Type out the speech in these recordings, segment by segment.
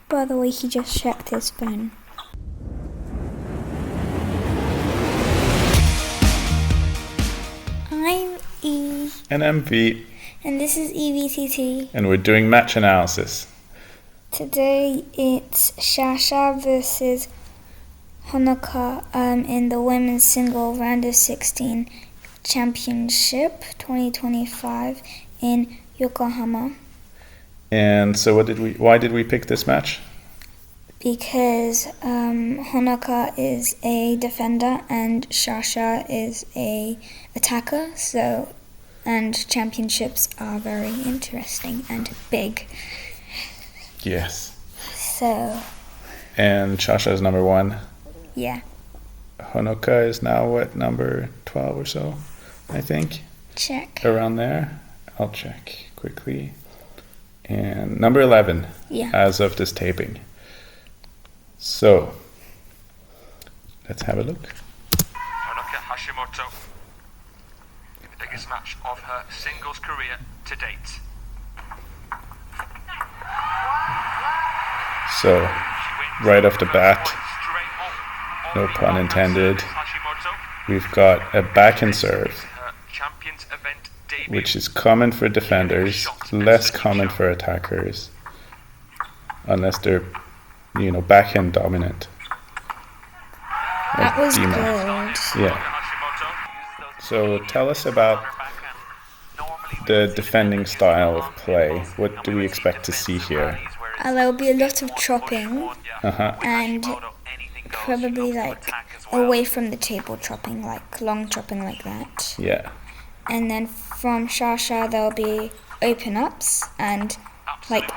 By the way, he just checked his phone. I'm E. And I'm V. And this is EVTT. And we're doing match analysis. Today it's Shasha versus Honoka in the women's single round of 16 championship 2025 in Yokohama. And so why did we pick this match? Because Honoka is a defender and Shasha is a attacker, and championships are very interesting and big. Yes. So. And Shasha is number 1. Yeah. Honoka is now number 12 or so, I think. Check. Around there. I'll check quickly. And number 11. Yeah. As of this taping. So, let's have a look. Honoka Hashimoto in the biggest match of her singles career to date. So, right off the bat, no pun intended, we've got a backhand serve, which is common for defenders, less common for attackers, unless they're backhand dominant. That was Dima. good. Yeah. So tell us about the defending style of play. What do we expect to see here? There'll be a lot of chopping and probably away from the table chopping, long chopping like that. Yeah. And then from Shasha there'll be open ups and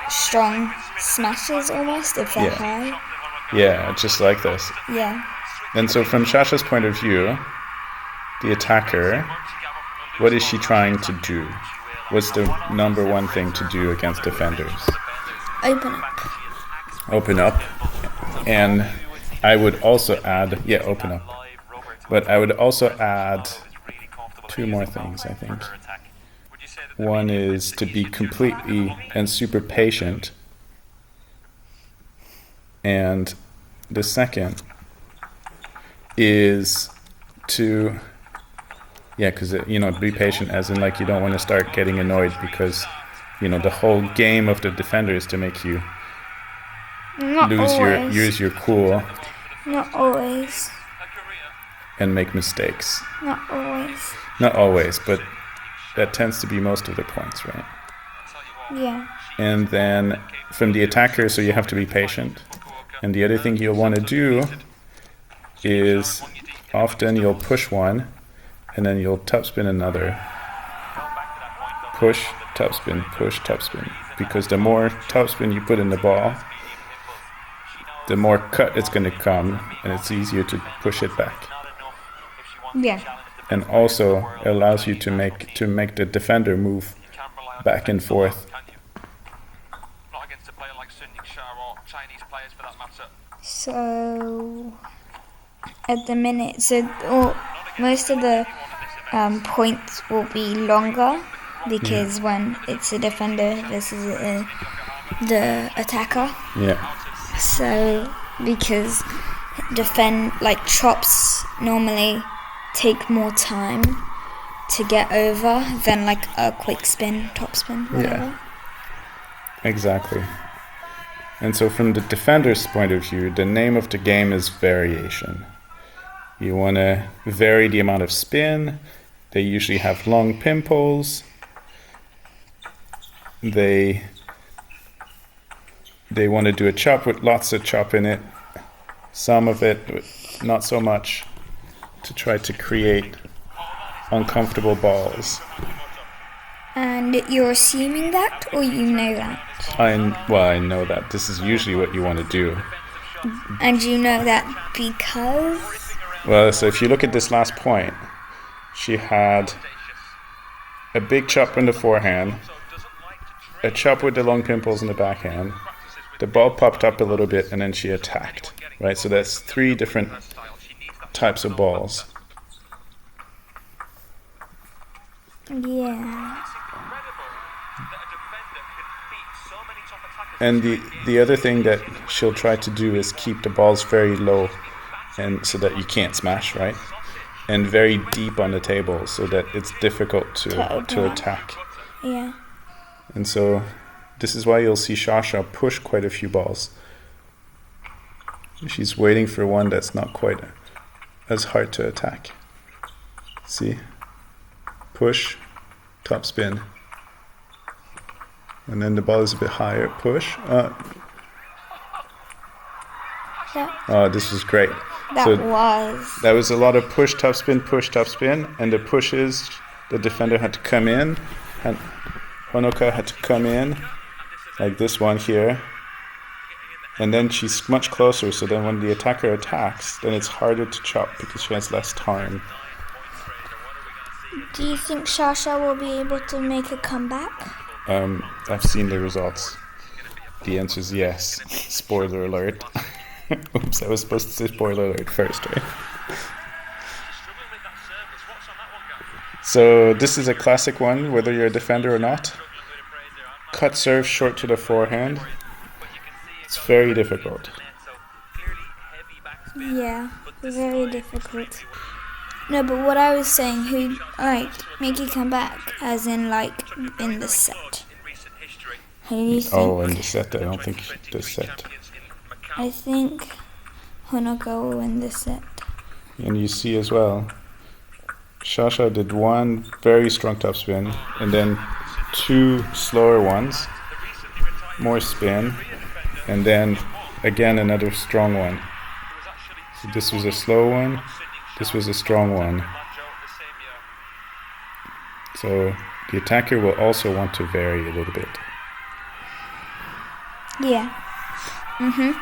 strong smashes almost if they're high. Yeah, just like this. Yeah. And so from Shasha's point of view, the attacker, what is she trying to do? What's the number one thing to do against defenders? Open up. Open up. And I would also add, open up. But I would also add 2 more things, I think. One is to be completely and super patient. And the second is to, because, be patient as in you don't want to start getting annoyed because, the whole game of the defender is to make you lose your cool. Not always. And make mistakes. Not always. Not always, but that tends to be most of the points, right? Yeah. And then from the attacker, so you have to be patient. And the other thing you'll want to do is often you'll push one and then you'll topspin another. Push, topspin. Because the more topspin you put in the ball, the more cut it's going to come and it's easier to push it back. Yeah. And also allows you to make the defender move back and forth. So at the minute, most of the points will be longer because when it's a defender versus the attacker. Yeah. So because chops normally take more time to get over than a quick spin, topspin, whatever. Yeah. Exactly. And so from the defender's point of view, the name of the game is variation. You want to vary the amount of spin. They usually have long pin poles. They want to do a chop with lots of chop in it. Some of it, not so much, to try to create uncomfortable balls. And you're assuming that, or you know that? I know that. This is usually what you want to do. And you know that because? Well, so if you look at this last point, she had a big chop in the forehand, a chop with the long pimples in the backhand, the ball popped up a little bit, and then she attacked, right? So that's 3 different types of balls. Yeah. And the other thing that she'll try to do is keep the balls very low, and so that you can't smash, right? And very deep on the table, so that it's difficult to attack. Yeah. And so this is why you'll see Sasha push quite a few balls. She's waiting for one that's not quite as hard to attack. See? Push, top spin. And then the ball is a bit higher. Push. This was great. That was a lot of push, top spin, and the pushes, the defender had to come in, and Honoka had to come in, like this one here, and then she's much closer, so then when the attacker attacks, then it's harder to chop because she has less time. Do you think Sasha will be able to make a comeback? I've seen the results. The answer is yes. Spoiler alert. Oops, I was supposed to say spoiler alert first, right? So this is a classic one, whether you're a defender or not. Cut serve short to the forehand. It's very difficult. Yeah, very difficult. No, but what I was saying, make you come back, as in, in the set. Who do you think? Oh, in the set, I don't think the set. I think Honoka will win this set. And you see as well, Sasha did one very strong topspin, and then two slower ones, more spin, and then again another strong one. So this was a slow one, this was a strong one. So the attacker will also want to vary a little bit. Yeah. Hashimoto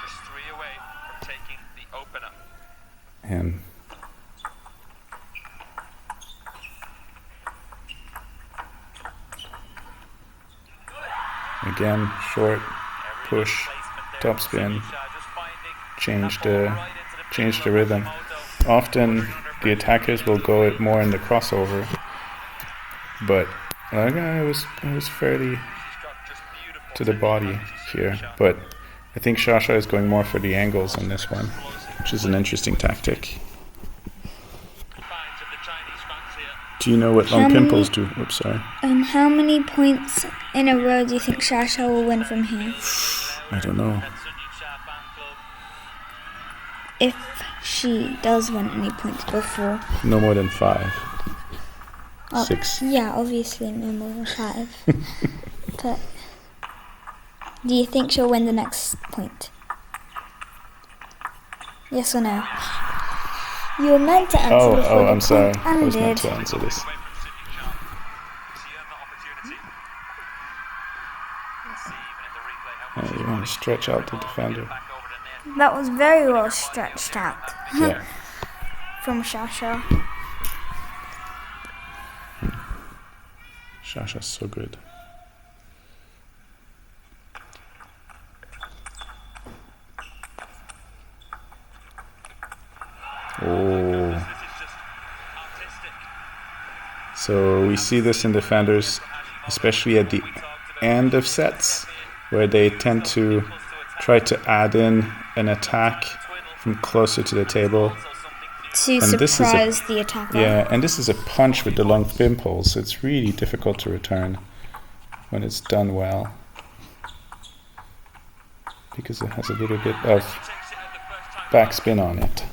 just 3 away from taking the opener. And again, short, push, top spin, change the rhythm. Often the attackers will go more in the crossover, but I was fairly to the body here, but I think Sasha is going more for the angles on this one, which is an interesting tactic. Do you know what long pimples do? Oops, sorry. How many points in a row do you think Sasha will win from here? I don't know. If she does win any points before. No more than 5. 6. Yeah, obviously no more than 5. But do you think she'll win the next point? Yes or no? You were meant to answer this. I'm sorry. I was meant to answer this. You want to stretch out the defender. That was very well stretched out. Yeah. From Sasha. Sasha's so good. Oh. So we see this in defenders, especially at the end of sets, where they tend to try to add in an attack from closer to the table. To surprise the attacker. Yeah, and this is a punch with the long pimples, so it's really difficult to return when it's done well, because it has a little bit of backspin on it.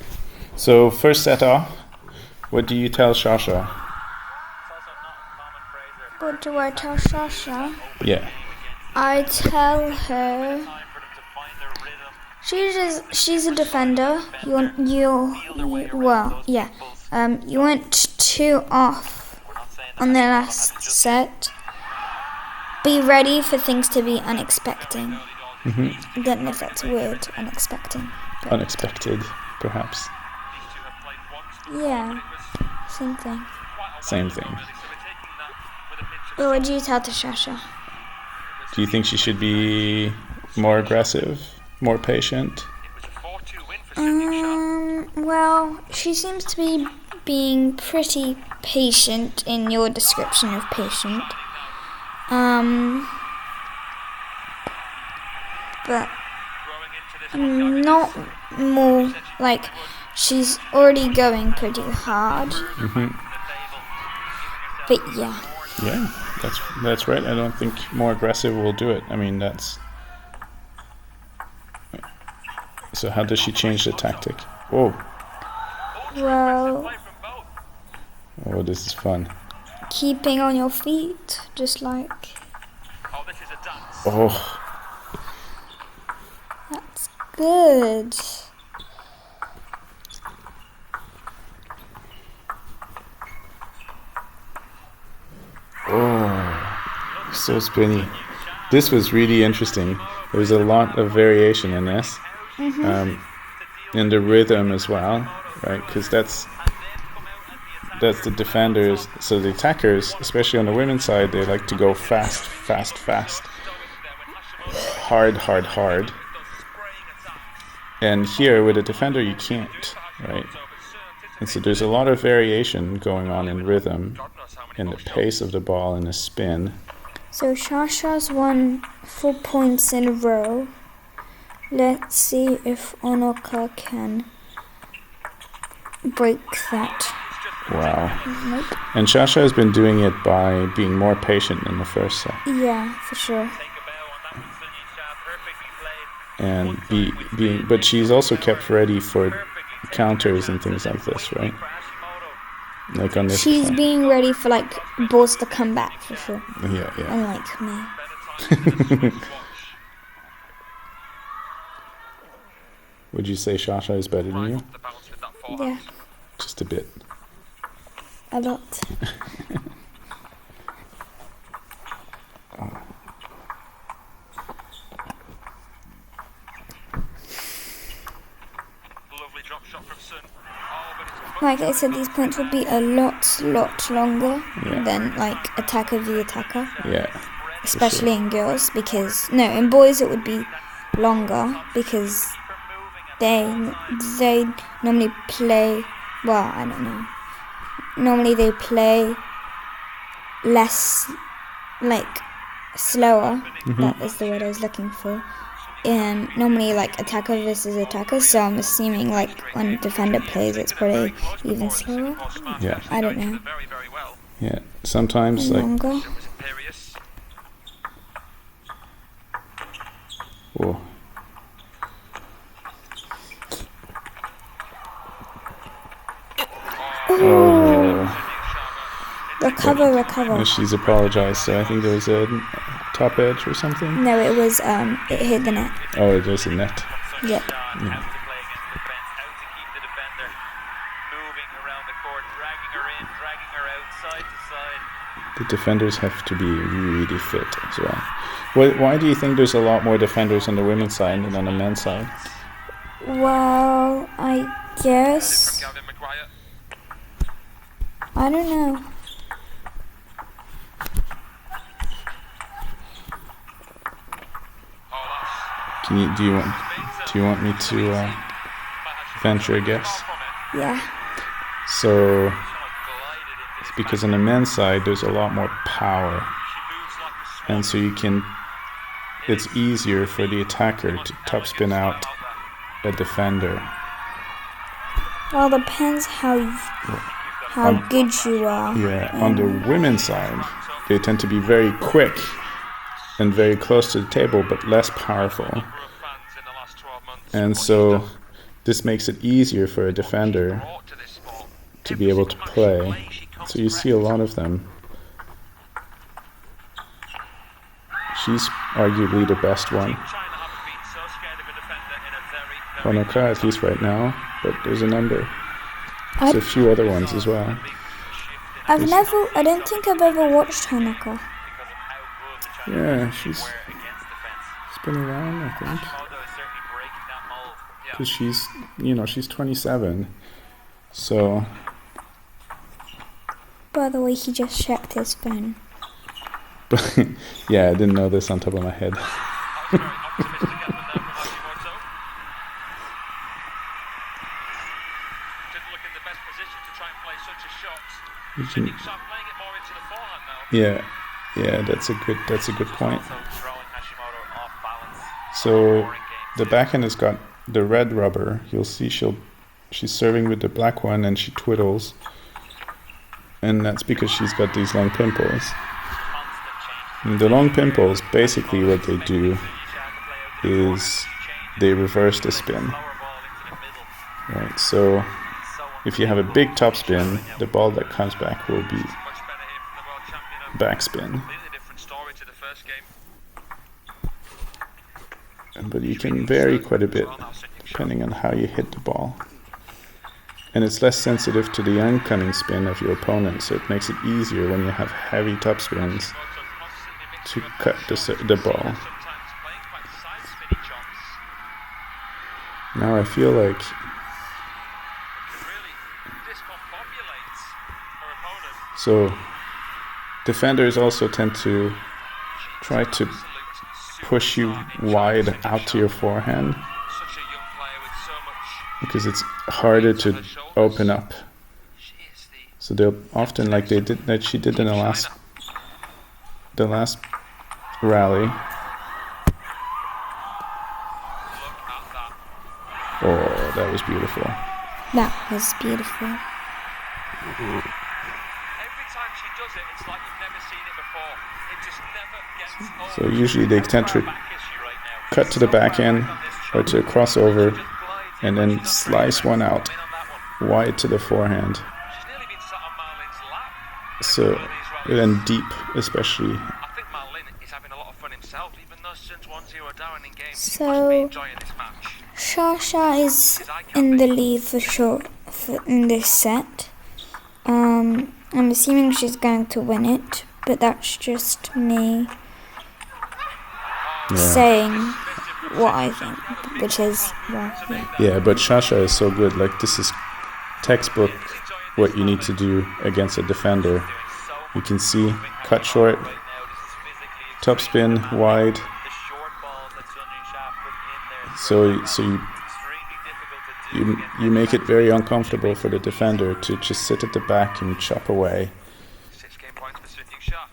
So first set off, what do you tell Sasha? What do I tell Sasha? Yeah. I tell her she's a defender. You went 2 off on the last set. Be ready for things to be unexpected. I don't know if that's a word, unexpected. Unexpected, perhaps. Yeah, same thing. Same thing. But what do you tell to Sasha? Do you think she should be more aggressive, more patient? Well, she seems to be being pretty patient in your description of patient. But not more like she's already going pretty hard. But yeah. Yeah, that's right. I don't think more aggressive will do it. I mean, that's... So how does she change the tactic? Oh, Well, oh, this is fun. keeping on your feet, just like Oh, that's good. oh, so spinny. This was really interesting. There was a lot of variation in this, in the rhythm as well, right? Because that's the defenders. So the attackers, especially on the women's side, they like to go fast, fast, fast, hard, hard, hard. And here with a defender, you can't, right? And so there's a lot of variation going on in rhythm, in the pace of the ball, and the spin. So Shasha's won 4 points in a row. Let's see if Honoka can break that. Wow. Nope. And Shasha has been doing it by being more patient in the first set. Yeah, for sure. And but she's also kept ready for counters and things like this, right? Like on this. She's being ready for like balls to come back for sure. Yeah, yeah. Unlike me. Would you say Shasha is better than you? Yeah, Just a bit. a lot. Lovely drop shot from Sun. Like I said, these points will be a lot longer Yeah. than like attacker v attacker. Yeah. Especially in girls, because no, in boys it would be longer because they normally play. Well, I don't know. Normally they play less, like slower. That is the word I was looking for. And normally like attacker versus attacker. So I'm assuming like when defender plays, it's probably even slower. Yeah. I don't know. Very, very well. Yeah. Sometimes like. Longer. Was imperious. Oh. Oh. Recover. She's apologized. So I think there was a top edge or something. No, it was it hit the net. Oh, it was a net. Yep. Yeah. The defenders have to be really fit as well. Why do you think there's a lot more defenders on the women's side than on the men's side? Well, I guess I don't know. Do you want me to venture a guess? Yeah. So it's because on the men's side there's a lot more power, and so it's easier for the attacker to topspin out a defender. Well, depends how good you are. Yeah, on the women's side, they tend to be very quick and very close to the table, but less powerful. And so this makes it easier for a defender to be able to play. So you see a lot of them. She's arguably the best one. Honoka, at least right now, but there's a number. There's a few other ones as well. I don't think I've ever watched Honoka. Yeah, she's been around, I think. Because she's 27. So. By the way, he just checked his phone. Yeah, I didn't know this on top of my head. Yeah. Yeah, that's a good point. So the backhand has got the red rubber. You'll see she's serving with the black one and she twiddles. And that's because she's got these long pimples. And the long pimples, basically what they do is they reverse the spin. Right, so if you have a big topspin, the ball that comes back will be backspin. But you can vary quite a bit depending on how you hit the ball. And it's less sensitive to the oncoming spin of your opponent, so it makes it easier when you have heavy topspins to cut the ball. Now I feel like so defenders also tend to try to push you wide out to your forehand because it's harder to open up. So they'll often, like she did in the last rally. Oh, that was beautiful. That was beautiful. Every time she does it, it's like you've never seen it before. It just never gets So usually they tend to cut to the backhand or to a crossover and then slice one out wide to the forehand. So, and deep especially. I think Marlin is having a lot of fun himself, even though since 1-0 down in game, So, he must be enjoying this match. Shasha is in the lead for sure in this set. I'm assuming she's going to win it, but that's just me saying what I think, which is, well, yeah. Yeah, but Shasha is so good. Like, this is textbook what you need to do against a defender. You can see, cut short, topspin, wide. So you make it very uncomfortable for the defender to just sit at the back and chop away. 6 game points for Yingsha.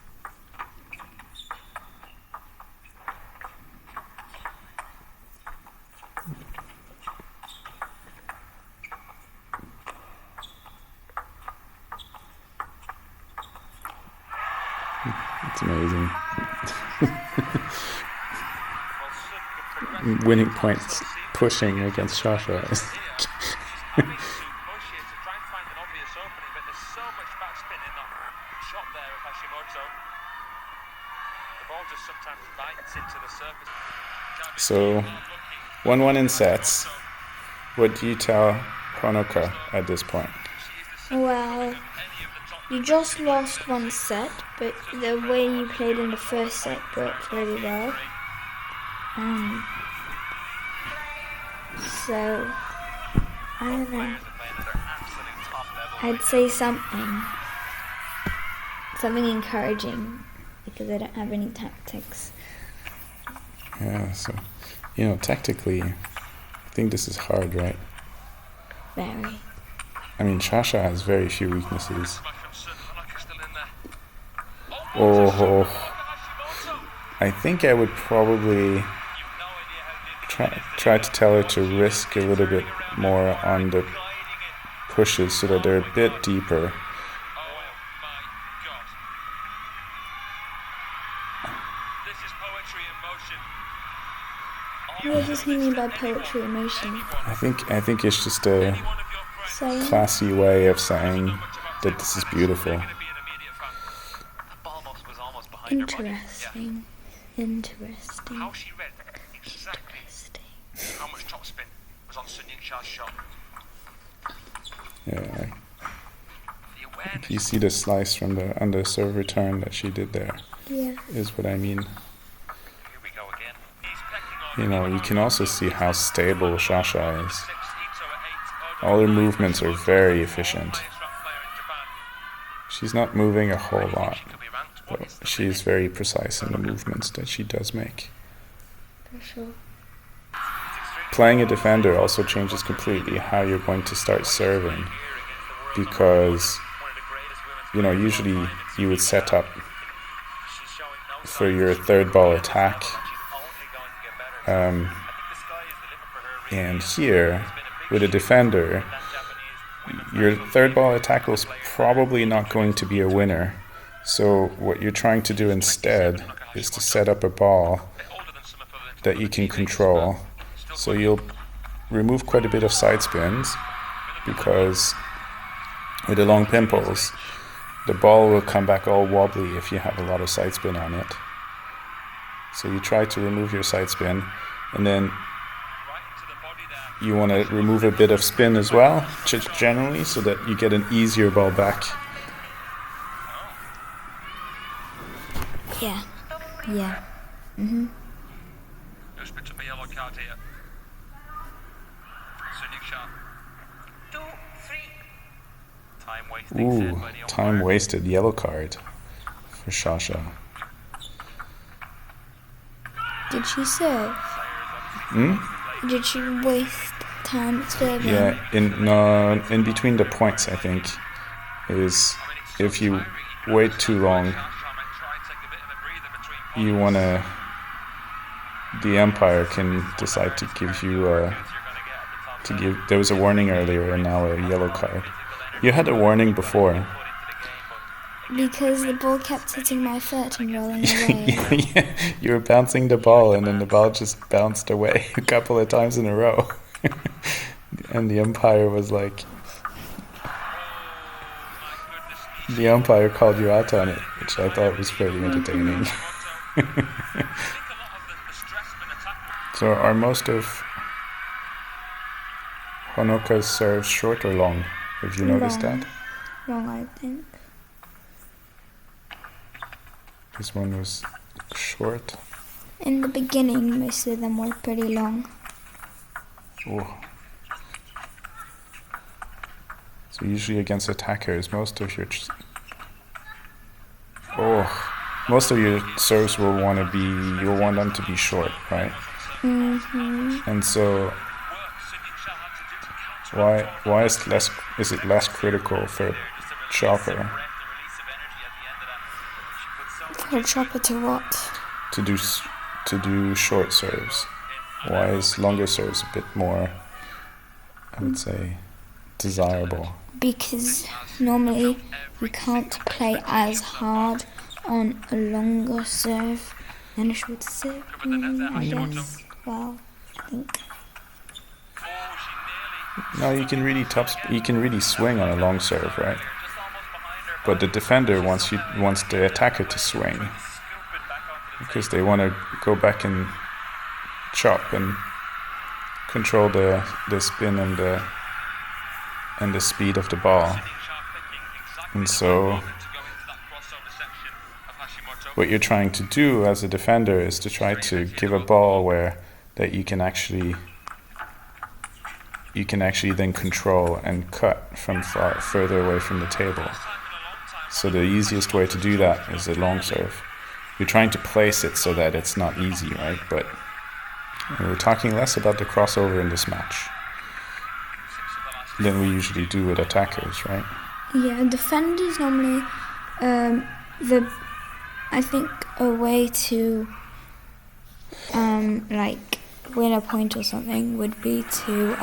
It's amazing. Winning points pushing against Shasha. So, 1-1 in sets. What do you tell Honoka at this point? Well, you just lost one set, but the way you played in the first set worked really well. So, I don't know. I'd say something encouraging, because I don't have any tactics. Yeah, so, tactically, I think this is hard, right? Very. I mean, Shasha has very few weaknesses. Oh, I think I would probably try to tell her to risk a little bit more on the pushes so that they're a bit deeper. What does he mean by poetry in motion? I think it's just a classy way of saying that this is beautiful. Interesting. How she read exactly how much topspin was on Sun Yingsha's shot. Yeah. You see the slice from the under serve return that she did there. Yeah. Is what I mean. Here we go again. You can also see how stable Shasha is. All her movements are very efficient. She's not moving a whole lot, but she's very precise in the movements that she does make. For sure. Playing a defender also changes completely how you're going to start serving, because usually you would set up for your third ball attack. And here, with a defender, your third ball attack was probably not going to be a winner. So what you're trying to do instead is to set up a ball that you can control. So you'll remove quite a bit of side spins, because with the long pimples, the ball will come back all wobbly if you have a lot of side spin on it. So you try to remove your side spin, and then you want to remove a bit of spin as well, just generally, so that you get an easier ball back. Yeah. Who's picked up a yellow card here? So Yingsha. 2, 3. Time wasting. Ooh, time wasted. Yellow card for Sasha. Did she serve? Did she waste time serving? Yeah, in between the points, I think, is if you wait too long, the umpire can decide to give you there was a warning earlier and now a yellow card. You had a warning before. Because the ball kept hitting my foot and rolling away. Yeah, you were bouncing the ball and then the ball just bounced away a couple of times in a row. And the umpire was like, the umpire called you out on it, which I thought was pretty entertaining. So are most of Honoka's serves short or long? Have you noticed that? Long, I think. This one was short. In the beginning, most of them were pretty long. Oh. So usually against attackers, most of your serves you'll want them to be short, right? And so why is it less critical for Chopper? For Chopper to what? To do short serves. Why is longer serves a bit more, I would say, desirable? Because normally you can't play as hard on a longer serve than a shorter serve, I guess. Well, I think. No, you can really swing on a long serve, right? But the defender wants the attacker to swing, because they want to go back and chop and control the spin and the speed of the ball. And so what you're trying to do as a defender is to try to give a ball that you can actually then control and cut from further away from the table. So the easiest way to do that is a long serve. You're trying to place it so that it's not easy, right? But we're talking less about the crossover in this match than we usually do with attackers, right? Yeah, defenders normally, I think a way to win a point or something would be to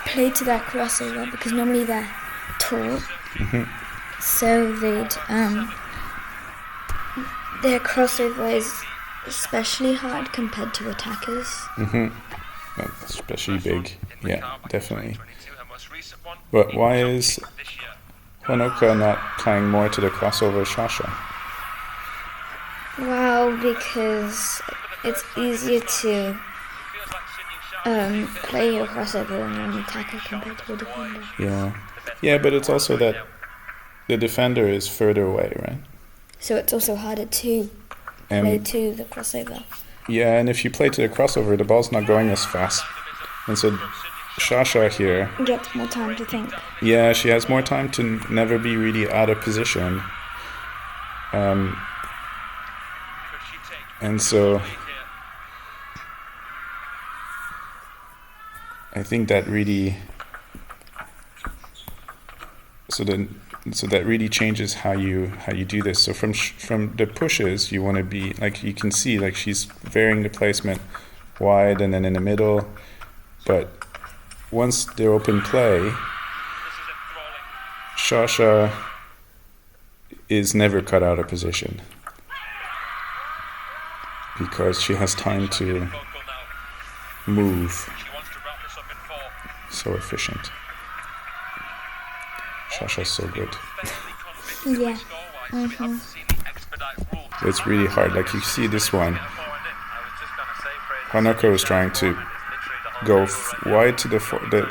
play to their crossover, because normally they're tall, so their crossover is especially hard compared to attackers. Especially big, yeah, definitely. But why is Honoka not playing more to the crossover Sasha? Well, because it's easier to play your crossover when you're an attacker compared to a defender. Yeah, but it's also that the defender is further away, right? So it's also harder to play to the crossover. Yeah, and if you play to the crossover, the ball's not going as fast. And so Sasha here gets more time to think. Yeah, she has more time to never be really out of position. And so I think that really, so then so that really changes how you do this. So from the pushes, you want to be like, you can see like she's varying the placement wide and then in the middle, but once they're open play, Sasha is never cut out of position because she has time to move. So efficient. Sasha's so good. Yeah. It's really hard. Like you see this one, Honoka was trying to go wide to the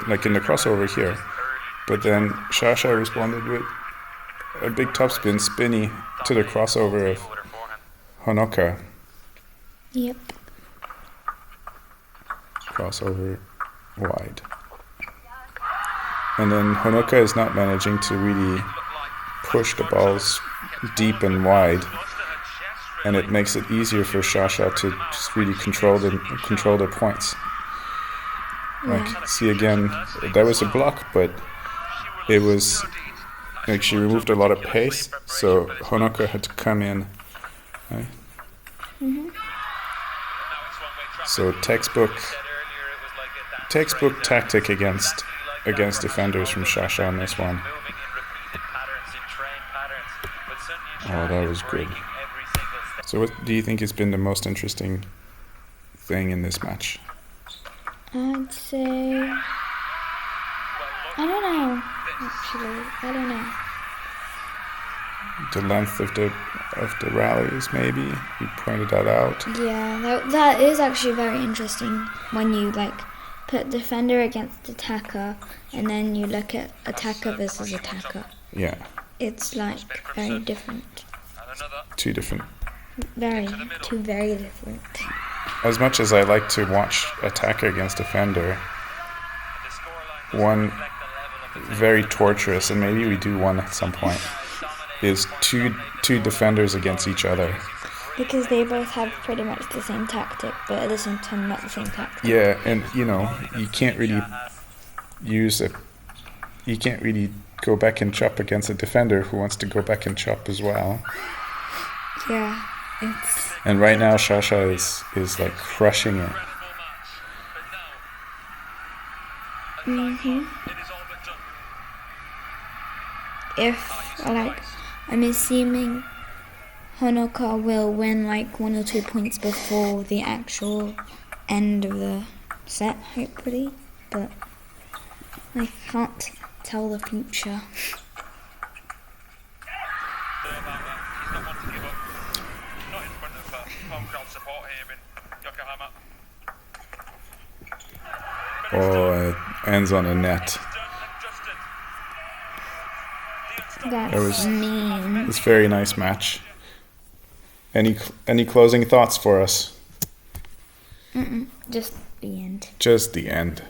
like in the crossover here, but then Sasha responded with a big topspin spinny to the crossover of Honoka. Yep. Crossover wide. And then Honoka is not managing to really push the balls deep and wide, and it makes it easier for Sasha to just really control the points. Like, see again, that was a block, but it was like she removed a lot of pace, so Honoka had to come in. Right? So textbook tactic against defenders from Sasha on this one. Oh, that was good. So what do you think has been the most interesting thing in this match? I'd say, I don't know, actually. I don't know. The length of the rallies, maybe? You pointed that out. Yeah, that is actually very interesting when you like put defender against attacker and then you look at attacker versus attacker. Yeah. It's like very different. Two very different. As much as I like to watch attacker against defender, one very torturous, and maybe we do one at some point, is two defenders against each other. Because they both have pretty much the same tactic, but at the same time not the same tactic. Yeah, and you can't really go back and chop against a defender who wants to go back and chop as well. Yeah, and right now Sasha is like crushing it. If I'm assuming Honoka will win like 1 or 2 points before the actual end of the set, hopefully, but I can't tell the future. Oh, it ends on a net. That's mean. It's a very nice match. Any closing thoughts for us? Just the end. Just the end.